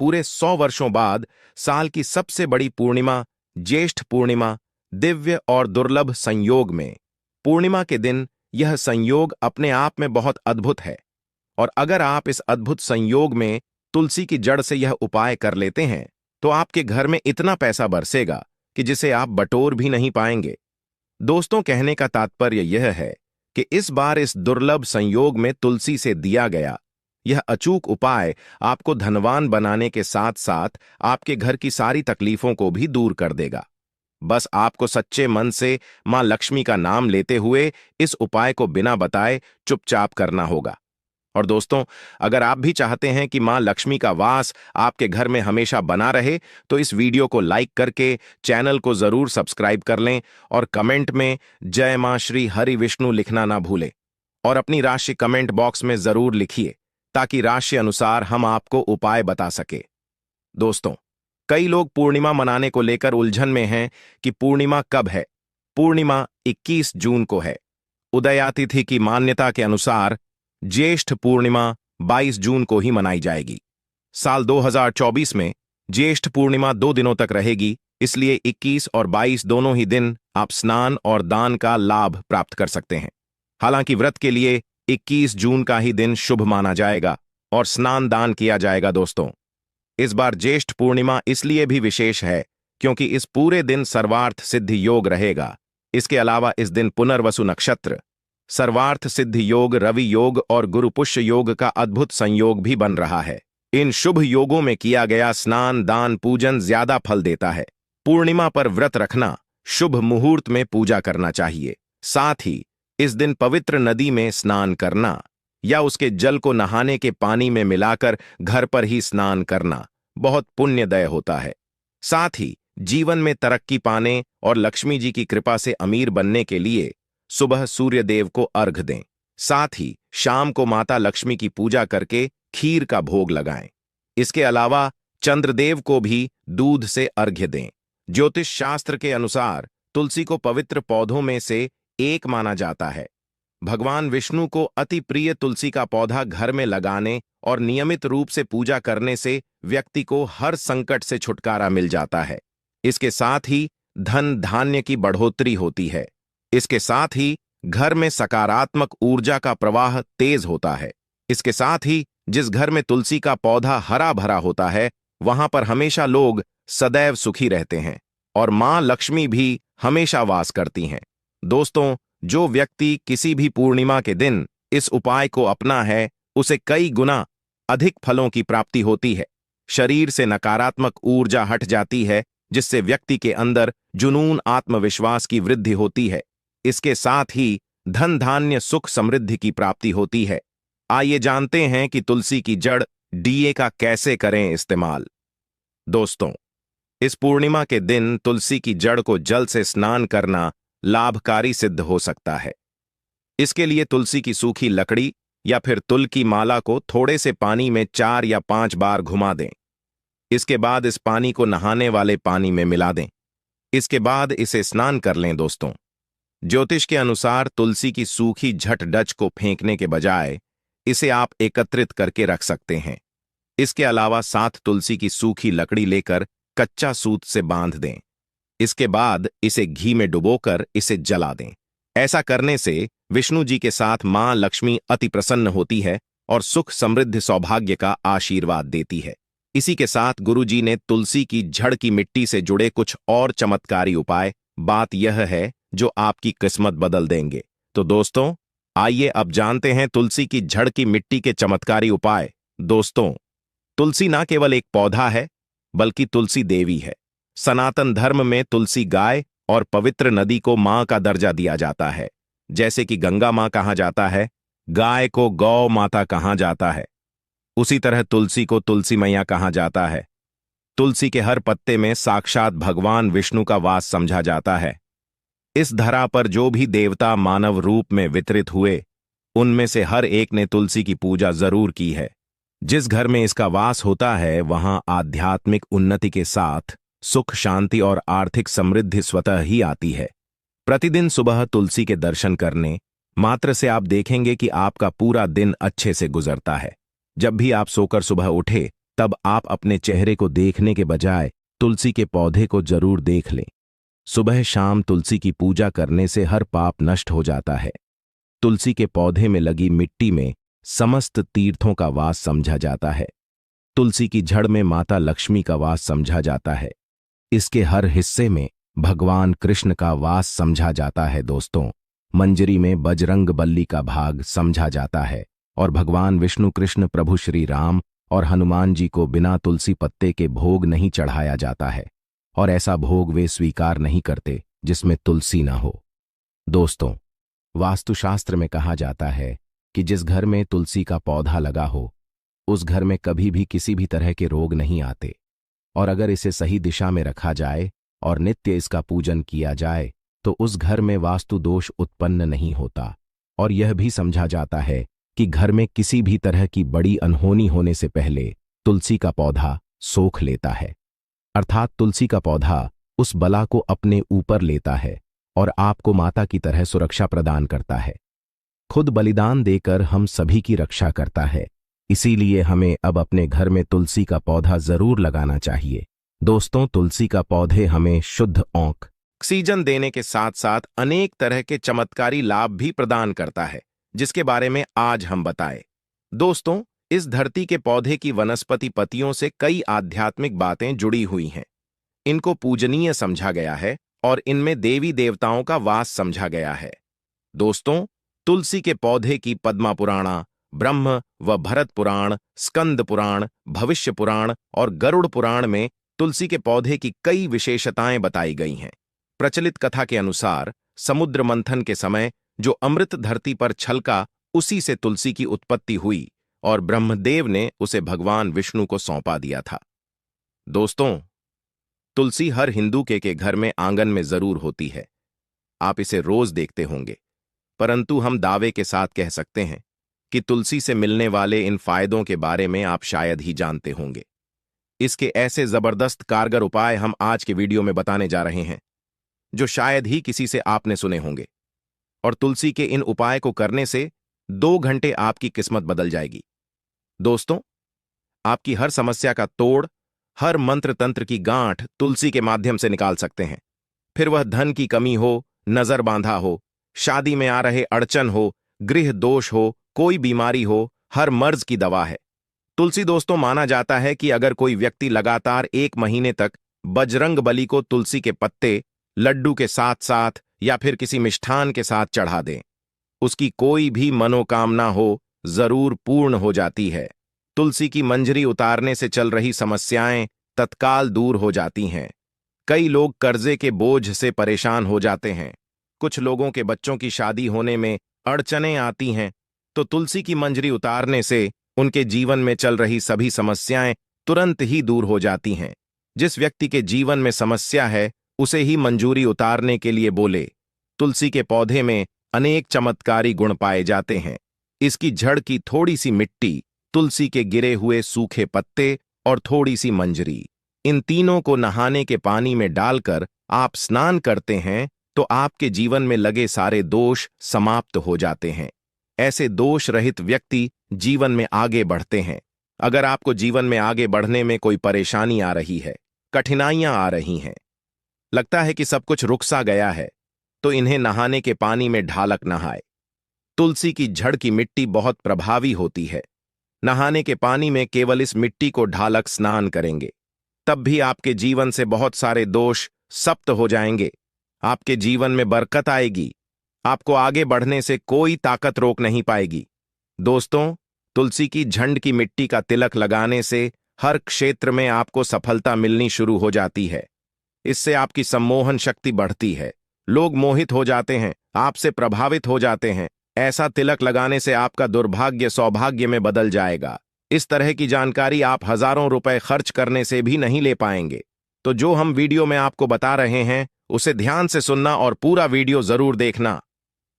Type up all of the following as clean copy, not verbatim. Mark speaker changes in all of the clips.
Speaker 1: पूरे 100 वर्षों बाद साल की सबसे बड़ी पूर्णिमा ज्येष्ठ पूर्णिमा दिव्य और दुर्लभ संयोग में पूर्णिमा के दिन यह संयोग अपने आप में बहुत अद्भुत है। और अगर आप इस अद्भुत संयोग में तुलसी की जड़ से यह उपाय कर लेते हैं तो आपके घर में इतना पैसा बरसेगा कि जिसे आप बटोर भी नहीं पाएंगे। दोस्तों, कहने का तात्पर्य यह है कि इस बार इस दुर्लभ संयोग में तुलसी से दिया गया यह अचूक उपाय आपको धनवान बनाने के साथ साथ आपके घर की सारी तकलीफों को भी दूर कर देगा। बस आपको सच्चे मन से मां लक्ष्मी का नाम लेते हुए इस उपाय को बिना बताए चुपचाप करना होगा। और दोस्तों, अगर आप भी चाहते हैं कि मां लक्ष्मी का वास आपके घर में हमेशा बना रहे तो इस वीडियो को लाइक करके चैनल को जरूर सब्सक्राइब कर लें और कमेंट में जय मां श्री हरि विष्णु लिखना ना भूलें। और अपनी राशि कमेंट बॉक्स में जरूर लिखिए ताकि राशि अनुसार हम आपको उपाय बता सके। दोस्तों, कई लोग पूर्णिमा मनाने को लेकर उलझन में हैं कि पूर्णिमा कब है। पूर्णिमा 21 जून को है। उदयातिथि की मान्यता के अनुसार ज्येष्ठ पूर्णिमा 22 जून को ही मनाई जाएगी। साल 2024 में ज्येष्ठ पूर्णिमा 2 दिनों तक रहेगी, इसलिए 21 और 22 दोनों ही दिन आप स्नान और दान का लाभ प्राप्त कर सकते हैं। हालांकि व्रत के लिए 21 जून का ही दिन शुभ माना जाएगा और स्नान दान किया जाएगा। दोस्तों, इस बार ज्येष्ठ पूर्णिमा इसलिए भी विशेष है क्योंकि इस पूरे दिन सर्वार्थ सिद्धि योग रहेगा। इसके अलावा इस दिन पुनर्वसु नक्षत्र, सर्वार्थ सिद्धि योग, रवि योग और गुरु पुष्य योग का अद्भुत संयोग भी बन रहा है। इन शुभ योगों में किया गया स्नान दान पूजन ज्यादा फल देता है। पूर्णिमा पर व्रत रखना, शुभ मुहूर्त में पूजा करना चाहिए। साथ ही इस दिन पवित्र नदी में स्नान करना या उसके जल को नहाने के पानी में मिलाकर घर पर ही स्नान करना बहुत पुण्यदय होता है। साथ ही जीवन में तरक्की पाने और लक्ष्मी जी की कृपा से अमीर बनने के लिए सुबह सूर्य देव को अर्घ दें। साथ ही शाम को माता लक्ष्मी की पूजा करके खीर का भोग लगाएं। इसके अलावा चंद्रदेव को भी दूध से अर्घ्य दें। ज्योतिष शास्त्र के अनुसार तुलसी को पवित्र पौधों में से एक माना जाता है। भगवान विष्णु को अति प्रिय तुलसी का पौधा घर में लगाने और नियमित रूप से पूजा करने से व्यक्ति को हर संकट से छुटकारा मिल जाता है। इसके साथ ही धन धान्य की बढ़ोतरी होती है। इसके साथ ही घर में सकारात्मक ऊर्जा का प्रवाह तेज होता है। इसके साथ ही जिस घर में तुलसी का पौधा हरा भरा होता है वहां पर हमेशा लोग सदैव सुखी रहते हैं और मां लक्ष्मी भी हमेशा वास करती हैं। दोस्तों, जो व्यक्ति किसी भी पूर्णिमा के दिन इस उपाय को अपना है उसे कई गुना अधिक फलों की प्राप्ति होती है। शरीर से नकारात्मक ऊर्जा हट जाती है जिससे व्यक्ति के अंदर जुनून आत्मविश्वास की वृद्धि होती है। इसके साथ ही धन धान्य सुख समृद्धि की प्राप्ति होती है। आइए जानते हैं कि तुलसी की जड़ डीए का कैसे करें इस्तेमाल। दोस्तों, इस पूर्णिमा के दिन तुलसी की जड़ को जल से स्नान करना लाभकारी सिद्ध हो सकता है। इसके लिए तुलसी की सूखी लकड़ी या फिर तुल की माला को थोड़े से पानी में 4 या 5 बार घुमा दें। इसके बाद इस पानी को नहाने वाले पानी में मिला दें। इसके बाद इसे स्नान कर लें। दोस्तों, ज्योतिष के अनुसार तुलसी की सूखी झट डच को फेंकने के बजाय इसे आप एकत्रित करके रख सकते हैं। इसके अलावा 7 तुलसी की सूखी लकड़ी लेकर कच्चा सूत से बांध दें। इसके बाद इसे घी में डुबोकर इसे जला दें। ऐसा करने से विष्णु जी के साथ मां लक्ष्मी अति प्रसन्न होती है और सुख समृद्धि सौभाग्य का आशीर्वाद देती है। इसी के साथ गुरु जी ने तुलसी की जड़ की मिट्टी से जुड़े कुछ और चमत्कारी उपाय बात यह है जो आपकी किस्मत बदल देंगे। तो दोस्तों, आइए अब जानते हैं तुलसी की जड़ की मिट्टी के चमत्कारी उपाय। दोस्तों, तुलसी ना केवल एक पौधा है बल्कि तुलसी देवी है। सनातन धर्म में तुलसी गाय और पवित्र नदी को मां का दर्जा दिया जाता है। जैसे कि गंगा मां कहा जाता है, गाय को गौ माता कहा जाता है, उसी तरह तुलसी को तुलसी मैया कहा जाता है। तुलसी के हर पत्ते में साक्षात भगवान विष्णु का वास समझा जाता है। इस धरा पर जो भी देवता मानव रूप में वितरित हुए उनमें से हर एक ने तुलसी की पूजा जरूर की है। जिस घर में इसका वास होता है वहां आध्यात्मिक उन्नति के साथ सुख शांति और आर्थिक समृद्धि स्वतः ही आती है। प्रतिदिन सुबह तुलसी के दर्शन करने मात्र से आप देखेंगे कि आपका पूरा दिन अच्छे से गुजरता है। जब भी आप सोकर सुबह उठे तब आप अपने चेहरे को देखने के बजाय तुलसी के पौधे को जरूर देख लें। सुबह शाम तुलसी की पूजा करने से हर पाप नष्ट हो जाता है। तुलसी के पौधे में लगी मिट्टी में समस्त तीर्थों का वास समझा जाता है। तुलसी की जड़ में माता लक्ष्मी का वास समझा जाता है। इसके हर हिस्से में भगवान कृष्ण का वास समझा जाता है। दोस्तों, मंजरी में बजरंग बल्ली का भाग समझा जाता है और भगवान विष्णु कृष्ण प्रभु श्री राम और हनुमान जी को बिना तुलसी पत्ते के भोग नहीं चढ़ाया जाता है और ऐसा भोग वे स्वीकार नहीं करते जिसमें तुलसी ना हो। दोस्तों, वास्तुशास्त्र में कहा जाता है कि जिस घर में तुलसी का पौधा लगा हो उस घर में कभी भी किसी भी तरह के रोग नहीं आते, और अगर इसे सही दिशा में रखा जाए और नित्य इसका पूजन किया जाए तो उस घर में वास्तु दोष उत्पन्न नहीं होता। और यह भी समझा जाता है कि घर में किसी भी तरह की बड़ी अनहोनी होने से पहले तुलसी का पौधा सोख लेता है, अर्थात तुलसी का पौधा उस बला को अपने ऊपर लेता है और आपको माता की तरह सुरक्षा प्रदान करता है। खुद बलिदान देकर हम सभी की रक्षा करता है। इसीलिए हमें अब अपने घर में तुलसी का पौधा जरूर लगाना चाहिए। दोस्तों, तुलसी का पौधे हमें शुद्ध ऑक्सीजन देने के साथ साथ अनेक तरह के चमत्कारी लाभ भी प्रदान करता है, जिसके बारे में आज हम बताए। दोस्तों, इस धरती के पौधे की वनस्पति पत्तियों से कई आध्यात्मिक बातें जुड़ी हुई हैं। इनको पूजनीय समझा गया है और इनमें देवी देवताओं का वास समझा गया है। दोस्तों, तुलसी के पौधे की पद्मा पुराणा, ब्रह्म व भरत पुराण, स्कंद पुराण, भविष्य पुराण और गरुड़ पुराण में तुलसी के पौधे की कई विशेषताएं बताई गई हैं। प्रचलित कथा के अनुसार समुद्र मंथन के समय जो अमृत धरती पर छलका, उसी से तुलसी की उत्पत्ति हुई और ब्रह्मदेव ने उसे भगवान विष्णु को सौंपा दिया था। दोस्तों, तुलसी हर हिंदू के घर में आंगन में जरूर होती है। आप इसे रोज देखते होंगे, परंतु हम दावे के साथ कह सकते हैं कि तुलसी से मिलने वाले इन फायदों के बारे में आप शायद ही जानते होंगे। इसके ऐसे जबरदस्त कारगर उपाय हम आज के वीडियो में बताने जा रहे हैं जो शायद ही किसी से आपने सुने होंगे, और तुलसी के इन उपाय को करने से 2 घंटे आपकी किस्मत बदल जाएगी। दोस्तों, आपकी हर समस्या का तोड़, हर मंत्र तंत्र की गांठ तुलसी के माध्यम से निकाल सकते हैं। फिर वह धन की कमी हो, नजर बांधा हो, शादी में आ रहे अड़चन हो, गृह दोष हो, कोई बीमारी हो, हर मर्ज की दवा है तुलसी। दोस्तों, माना जाता है कि अगर कोई व्यक्ति लगातार 1 महीने तक बजरंग बली को तुलसी के पत्ते लड्डू के साथ साथ या फिर किसी मिष्ठान के साथ चढ़ा दे, उसकी कोई भी मनोकामना हो जरूर पूर्ण हो जाती है। तुलसी की मंजरी उतारने से चल रही समस्याएं तत्काल दूर हो जाती हैं। कई लोग कर्जे के बोझ से परेशान हो जाते हैं। कुछ लोगों के बच्चों की शादी होने में अड़चनें आती हैं, तो तुलसी की मंजरी उतारने से उनके जीवन में चल रही सभी समस्याएं तुरंत ही दूर हो जाती हैं। जिस व्यक्ति के जीवन में समस्या है उसे ही मंजूरी उतारने के लिए बोले। तुलसी के पौधे में अनेक चमत्कारी गुण पाए जाते हैं। इसकी जड़ की थोड़ी सी मिट्टी, तुलसी के गिरे हुए सूखे पत्ते और थोड़ी सी मंजरी, इन तीनों को नहाने के पानी में डालकर आप स्नान करते हैं तो आपके जीवन में लगे सारे दोष समाप्त हो जाते हैं। ऐसे दोष रहित व्यक्ति जीवन में आगे बढ़ते हैं। अगर आपको जीवन में आगे बढ़ने में कोई परेशानी आ रही है, कठिनाइयां आ रही हैं, लगता है कि सब कुछ रुक सा गया है, तो इन्हें नहाने के पानी में ढालक नहाए। तुलसी की जड़ की मिट्टी बहुत प्रभावी होती है। नहाने के पानी में केवल इस मिट्टी को ढालक स्नान करेंगे, तब भी आपके जीवन से बहुत सारे दोष समाप्त हो जाएंगे। आपके जीवन में बरकत आएगी। आपको आगे बढ़ने से कोई ताकत रोक नहीं पाएगी। दोस्तों, तुलसी की झंड की मिट्टी का तिलक लगाने से हर क्षेत्र में आपको सफलता मिलनी शुरू हो जाती है। इससे आपकी सम्मोहन शक्ति बढ़ती है। लोग मोहित हो जाते हैं, आपसे प्रभावित हो जाते हैं। ऐसा तिलक लगाने से आपका दुर्भाग्य सौभाग्य में बदल जाएगा। इस तरह की जानकारी आप हजारों रुपए खर्च करने से भी नहीं ले पाएंगे। तो जो हम वीडियो में आपको बता रहे हैं उसे ध्यान से सुनना और पूरा वीडियो जरूर देखना।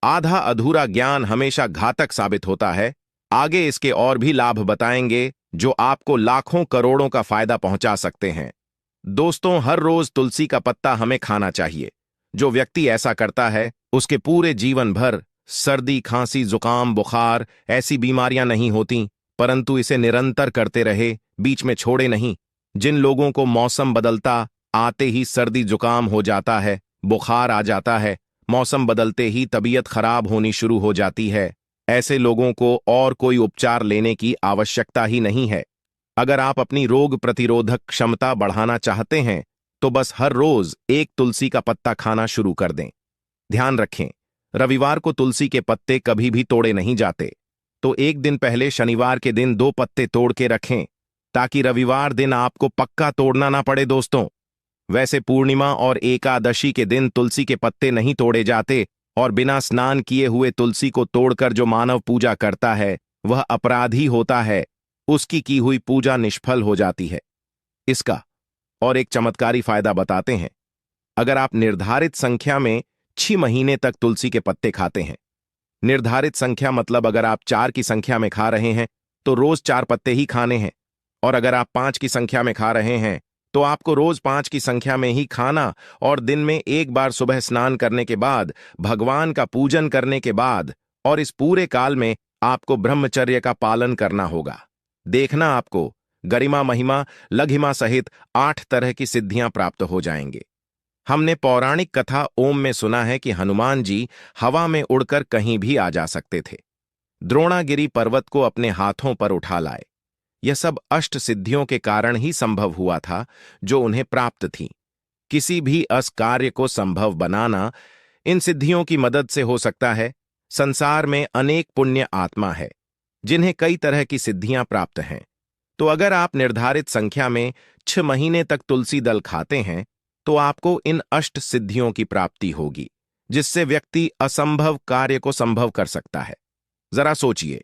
Speaker 1: आधा अधूरा ज्ञान हमेशा घातक साबित होता है। आगे इसके और भी लाभ बताएंगे जो आपको लाखों करोड़ों का फायदा पहुंचा सकते हैं। दोस्तों, हर रोज तुलसी का पत्ता हमें खाना चाहिए। जो व्यक्ति ऐसा करता है उसके पूरे जीवन भर सर्दी, खांसी, जुकाम, बुखार ऐसी बीमारियां नहीं होती। परंतु इसे निरंतर करते रहे, बीच में छोड़े नहीं। जिन लोगों को मौसम बदलता आते ही सर्दी जुकाम हो जाता है, बुखार आ जाता है, मौसम बदलते ही तबीयत खराब होनी शुरू हो जाती है, ऐसे लोगों को और कोई उपचार लेने की आवश्यकता ही नहीं है। अगर आप अपनी रोग प्रतिरोधक क्षमता बढ़ाना चाहते हैं तो बस हर रोज एक तुलसी का पत्ता खाना शुरू कर दें। ध्यान रखें, रविवार को तुलसी के पत्ते कभी भी तोड़े नहीं जाते, तो एक दिन पहले शनिवार के दिन 2 पत्ते तोड़ के रखें ताकि रविवार दिन आपको पक्का तोड़ना ना पड़े दोस्तों। वैसे पूर्णिमा और एकादशी के दिन तुलसी के पत्ते नहीं तोड़े जाते, और बिना स्नान किए हुए तुलसी को तोड़कर जो मानव पूजा करता है वह अपराधी होता है, उसकी की हुई पूजा निष्फल हो जाती है। इसका और एक चमत्कारी फायदा बताते हैं। अगर आप निर्धारित संख्या में 6 महीने तक तुलसी के पत्ते खाते हैं, निर्धारित संख्या मतलब अगर आप 4 की संख्या में खा रहे हैं तो रोज 4 पत्ते ही खाने हैं, और अगर आप 5 की संख्या में खा रहे हैं तो आपको रोज 5 की संख्या में ही खाना, और दिन में एक बार सुबह स्नान करने के बाद, भगवान का पूजन करने के बाद, और इस पूरे काल में आपको ब्रह्मचर्य का पालन करना होगा। देखना आपको गरिमा महिमा लघिमा सहित 8 तरह की सिद्धियां प्राप्त हो जाएंगे। हमने पौराणिक कथा ओम में सुना है कि हनुमान जी हवा में उड़कर कहीं भी आ जा सकते थे, द्रोणागिरी पर्वत को अपने हाथों पर उठा लाए। यह सब अष्ट सिद्धियों के कारण ही संभव हुआ था जो उन्हें प्राप्त थीं। किसी भी असकार्य को संभव बनाना इन सिद्धियों की मदद से हो सकता है। संसार में अनेक पुण्य आत्मा है जिन्हें कई तरह की सिद्धियां प्राप्त हैं। तो अगर आप निर्धारित संख्या में 6 महीने तक तुलसी दल खाते हैं तो आपको इन अष्ट सिद्धियों की प्राप्ति होगी, जिससे व्यक्ति असंभव कार्य को संभव कर सकता है। जरा सोचिए,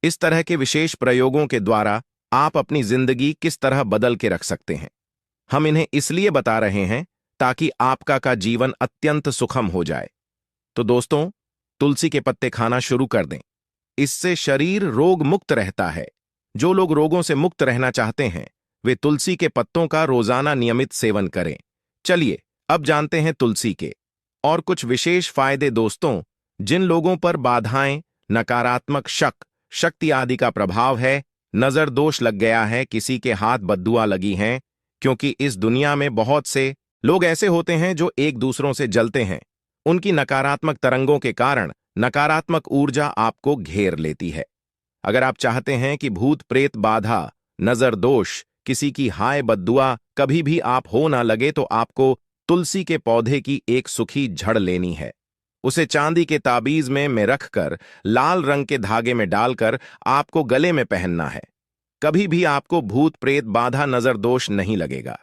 Speaker 1: इस तरह के विशेष प्रयोगों के द्वारा आप अपनी जिंदगी किस तरह बदल के रख सकते हैं। हम इन्हें इसलिए बता रहे हैं ताकि आपका का जीवन अत्यंत सुखम हो जाए। तो दोस्तों, तुलसी के पत्ते खाना शुरू कर दें। इससे शरीर रोग मुक्त रहता है। जो लोग रोगों से मुक्त रहना चाहते हैं वे तुलसी के पत्तों का रोजाना नियमित सेवन करें। चलिए अब जानते हैं तुलसी के और कुछ विशेष फायदे। दोस्तों, जिन लोगों पर बाधाएं, नकारात्मक शक, शक्ति आदि का प्रभाव है, नजर दोष लग गया है, किसी के हाथ बद्दुआ लगी हैं, क्योंकि इस दुनिया में बहुत से लोग ऐसे होते हैं जो एक दूसरों से जलते हैं। उनकी नकारात्मक तरंगों के कारण नकारात्मक ऊर्जा आपको घेर लेती है। अगर आप चाहते हैं कि भूत प्रेत बाधा, नजर दोष, किसी की हाय बद्दुआ कभी भी आप हो ना लगे, तो आपको तुलसी के पौधे की एक सूखी झड़ लेनी है। उसे चांदी के ताबीज में रखकर लाल रंग के धागे में डालकर आपको गले में पहनना है। कभी भी आपको भूत प्रेत बाधा, नजर दोष नहीं लगेगा।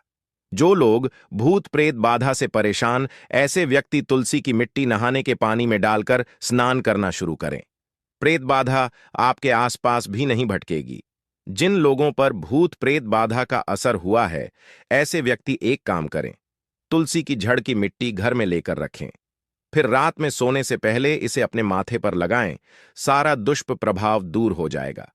Speaker 1: जो लोग भूत प्रेत बाधा से परेशान, ऐसे व्यक्ति तुलसी की मिट्टी नहाने के पानी में डालकर स्नान करना शुरू करें। प्रेत बाधा आपके आसपास भी नहीं भटकेगी। जिन लोगों पर भूत प्रेत बाधा का असर हुआ है, ऐसे व्यक्ति एक काम करें, तुलसी की जड़ की मिट्टी घर में लेकर रखें, फिर रात में सोने से पहले इसे अपने माथे पर लगाएं। सारा दुष्प्रभाव दूर हो जाएगा।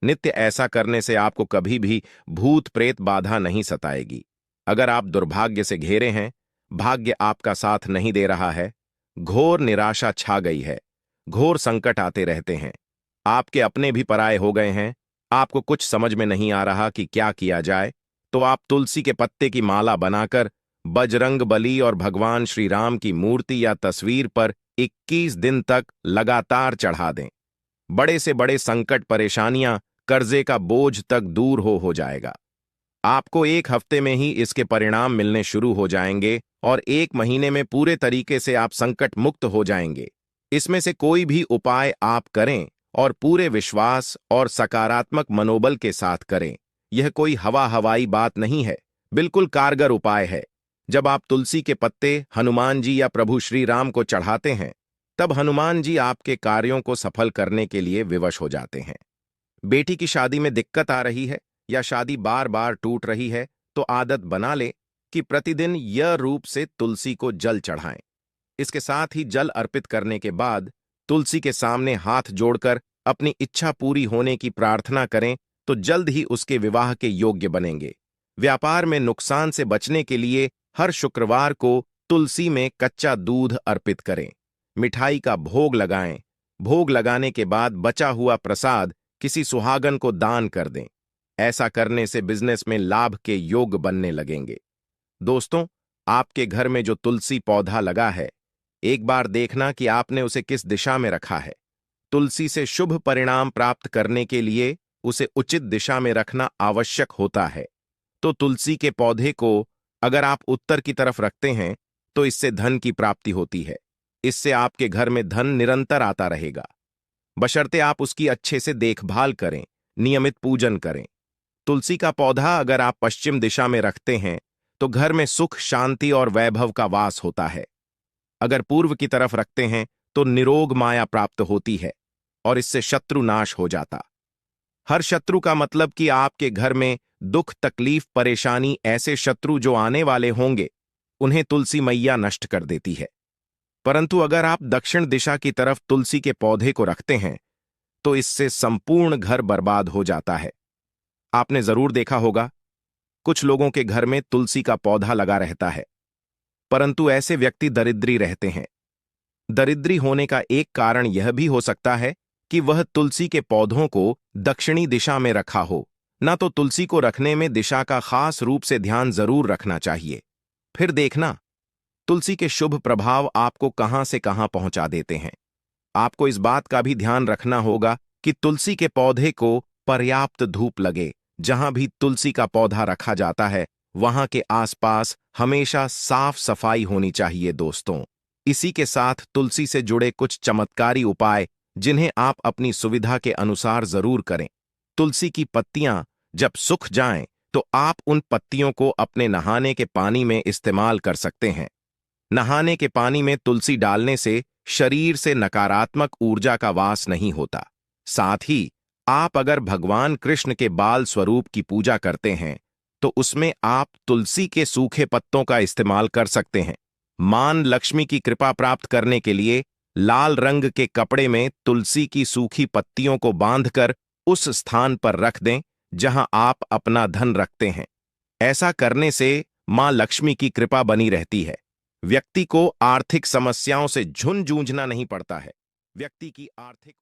Speaker 1: नित्य ऐसा करने से आपको कभी भी भूत प्रेत बाधा नहीं सताएगी। अगर आप दुर्भाग्य से घिरे हैं, भाग्य आपका साथ नहीं दे रहा है, घोर निराशा छा गई है, घोर संकट आते रहते हैं, आपके अपने भी पराये हो गए हैं, आपको कुछ समझ में नहीं आ रहा कि क्या किया जाए, तो आप तुलसी के पत्ते की माला बनाकर बजरंग बली और भगवान श्री राम की मूर्ति या तस्वीर पर 21 दिन तक लगातार चढ़ा दें। बड़े से बड़े संकट, परेशानियां, कर्जे का बोझ तक दूर हो जाएगा। आपको 1 हफ्ते में ही इसके परिणाम मिलने शुरू हो जाएंगे और 1 महीने में पूरे तरीके से आप संकट मुक्त हो जाएंगे। इसमें से कोई भी उपाय आप करें और पूरे विश्वास और सकारात्मक मनोबल के साथ करें। यह कोई हवाई बात नहीं है, बिल्कुल कारगर उपाय है। जब आप तुलसी के पत्ते हनुमान जी या प्रभु श्री राम को चढ़ाते हैं, तब हनुमान जी आपके कार्यों को सफल करने के लिए विवश हो जाते हैं। बेटी की शादी में दिक्कत आ रही है या शादी बार बार टूट रही है, तो आदत बना ले कि प्रतिदिन यह रूप से तुलसी को जल चढ़ाएं। इसके साथ ही जल अर्पित करने के बाद तुलसी के सामने हाथ जोड़कर अपनी इच्छा पूरी होने की प्रार्थना करें, तो जल्द ही उसके विवाह के योग्य बनेंगे। व्यापार में नुकसान से बचने के लिए हर शुक्रवार को तुलसी में कच्चा दूध अर्पित करें। मिठाई का भोग लगाएं। भोग लगाने के बाद बचा हुआ प्रसाद किसी सुहागन को दान कर दें। ऐसा करने से बिजनेस में लाभ के योग बनने लगेंगे। दोस्तों, आपके घर में जो तुलसी पौधा लगा है, एक बार देखना कि आपने उसे किस दिशा में रखा है। तुलसी से शुभ परिणाम प्राप्त करने के लिए उसे उचित दिशा में रखना आवश्यक होता है। तो तुलसी के पौधे को अगर आप उत्तर की तरफ रखते हैं तो इससे धन की प्राप्ति होती है। इससे आपके घर में धन निरंतर आता रहेगा, बशर्ते आप उसकी अच्छे से देखभाल करें, नियमित पूजन करें। तुलसी का पौधा अगर आप पश्चिम दिशा में रखते हैं तो घर में सुख, शांति और वैभव का वास होता है। अगर पूर्व की तरफ रखते हैं तो निरोग माया प्राप्त होती है और इससे शत्रु नाश हो जाता। हर शत्रु का मतलब कि आपके घर में दुख, तकलीफ, परेशानी, ऐसे शत्रु जो आने वाले होंगे, उन्हें तुलसी मैया नष्ट कर देती है। परंतु अगर आप दक्षिण दिशा की तरफ तुलसी के पौधे को रखते हैं तो इससे संपूर्ण घर बर्बाद हो जाता है। आपने जरूर देखा होगा, कुछ लोगों के घर में तुलसी का पौधा लगा रहता है, परंतु ऐसे व्यक्ति दरिद्री रहते हैं। दरिद्री होने का एक कारण यह भी हो सकता है कि वह तुलसी के पौधों को दक्षिणी दिशा में रखा हो। ना तो तुलसी को रखने में दिशा का खास रूप से ध्यान जरूर रखना चाहिए। फिर देखना, तुलसी के शुभ प्रभाव आपको कहां से कहां पहुंचा देते हैं। आपको इस बात का भी ध्यान रखना होगा कि तुलसी के पौधे को पर्याप्त धूप लगे। जहां भी तुलसी का पौधा रखा जाता है वहां के आसपास हमेशा साफ सफाई होनी चाहिए। दोस्तों, इसी के साथ तुलसी से जुड़े कुछ चमत्कारी उपाय जिन्हें आप अपनी सुविधा के अनुसार जरूर करें। तुलसी की पत्तियां जब सूख जाएं तो आप उन पत्तियों को अपने नहाने के पानी में इस्तेमाल कर सकते हैं। नहाने के पानी में तुलसी डालने से शरीर से नकारात्मक ऊर्जा का वास नहीं होता। साथ ही आप अगर भगवान कृष्ण के बाल स्वरूप की पूजा करते हैं तो उसमें आप तुलसी के सूखे पत्तों का इस्तेमाल कर सकते हैं। मां लक्ष्मी की कृपा प्राप्त करने के लिए लाल रंग के कपड़े में तुलसी की सूखी पत्तियों को बांधकर उस स्थान पर रख दें जहां आप अपना धन रखते हैं। ऐसा करने से मां लक्ष्मी की कृपा बनी रहती है। व्यक्ति को आर्थिक समस्याओं से जूझना नहीं पड़ता है। व्यक्ति की आर्थिक